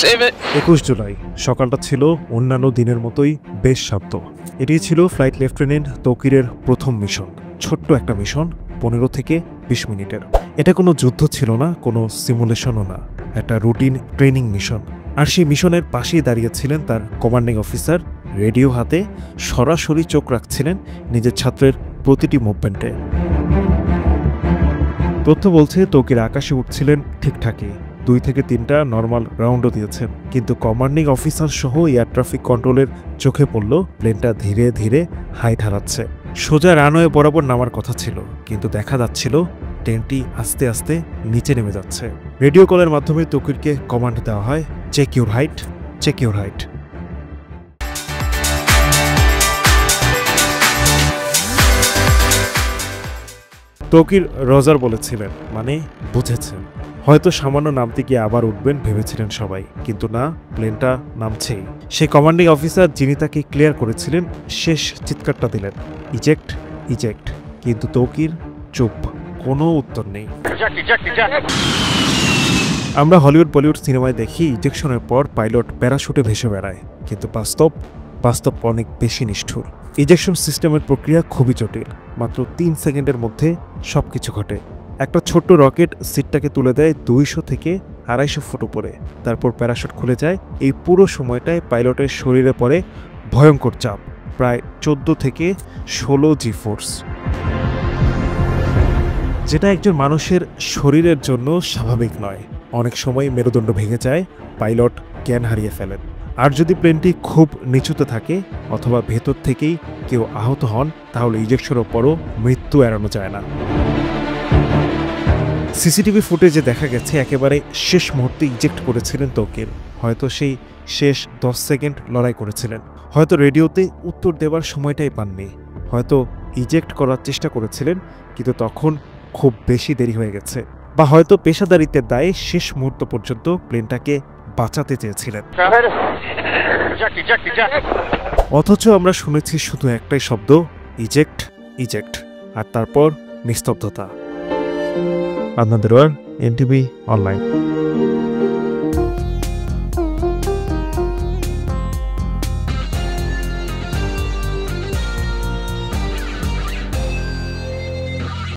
21 জুলাই সকালটা ছিল অন্যান্য দিনের মতোই বেশ শান্ত। এটি ছিল ফ্লাইট লেফটেন্যান্ট তৌকিরের প্রথম মিশন। ছোট্ট একটা মিশন, 15 থেকে 20 মিনিটের। এটা কোনো যুদ্ধ ছিল না, কোনো সিমুলেশনও না, একটা রুটিন ট্রেনিং মিশন। আর সেই মিশনের পাশেই দাঁড়িয়েছিলেন তার কমান্ডিং অফিসার, রেডিও হাতে সরাসরি চোখ রাখছিলেন নিজের ছাত্রের প্রতিটি মুভমেন্টে। তথ্য বলছে তৌকির আকাশে উঠছিলেন ঠিকঠাকই, 2 থেকে 3টা নর্মাল রাউন্ডও দিয়েছেন, কিন্তু কমান্ডিং অফিসার সহ এয়ার ট্রাফিক কন্ট্রোলের চোখে পড়ল প্লেনটা ধীরে ধীরে হাইট হারাচ্ছে। সোজা রানওয়ে বরাবর নামার কথা ছিল, কিন্তু দেখা যাচ্ছিল ট্রেনটি আস্তে আস্তে নিচে নেমে যাচ্ছে। রেডিও কলের মাধ্যমে তৌকিরকে কমান্ড দেওয়া হয়, check your height, check your height. Toukir roger বলেছিলেন, মানে বুঝেছেন। হয়তো সামান্য নামতে গিয়ে আবার উঠবেন ভেবেছিলেন সবাই, কিন্তু না, প্লেনটা নামছেই। সেই কমান্ডিং অফিসার যিনি তাকে ক্লিয়ার করেছিলেন শেষ চিৎকারটা দিলেন, ইজেক্ট, ইজেক্ট। কিন্তু তৌকির চুপ, কোনো উত্তর নেই। আমরা হলিউড বলিউড সিনেমায় দেখি ইজেকশনের পর পাইলট প্যারাশুটে ভেসে বেড়ায়, কিন্তু বাস্তব অনেক বেশি নিষ্ঠুর। ইজেকশন সিস্টেমের প্রক্রিয়া খুবই জটিল। মাত্র 3 সেকেন্ডের মধ্যে সবকিছু ঘটে। একটা ছোট্ট রকেট সিটটাকে তুলে দেয় 200 থেকে 250 ফুট উপরে। তারপর প্যারাশুট খুলে যায়। এই পুরো সময়টায় পাইলটের শরীরে পড়ে ভয়ঙ্কর চাপ, প্রায় 14 থেকে 16 জি ফোর্স, যেটা একজন মানুষের শরীরের জন্য স্বাভাবিক নয়। অনেক সময় মেরুদণ্ড ভেঙে যায়, পাইলট জ্ঞান হারিয়ে ফেলেন। আর যদি প্লেনটি খুব নিচুতে থাকে অথবা ভেতর থেকেই কেউ আহত হন, তাহলে ইজেকশনের পরও মৃত্যু এড়ানো যায় না। সিসিটিভি ফুটেজে দেখা গেছে একেবারে শেষ মুহূর্তে ইজেক্ট করেছিলেন তৌকির। হয়তো সেই শেষ 10 সেকেন্ড লড়াই করেছিলেন, হয়তো রেডিওতে উত্তর দেওয়ার সময়টাই পাননি, হয়তো ইজেক্ট করার চেষ্টা করেছিলেন, কিন্তু তখন খুব বেশি দেরি হয়ে গেছে, বা হয়তো পেশাদারিত্বের দায়ে শেষ মুহূর্ত পর্যন্ত প্লেনটাকে বাঁচাতে চেয়েছিলেন। অথচ আমরা শুনেছি শুধু একটাই শব্দ, ইজেক্ট, ইজেক্ট, আর তারপর নিস্তব্ধতা। আপনাদের NTV অনলাইন।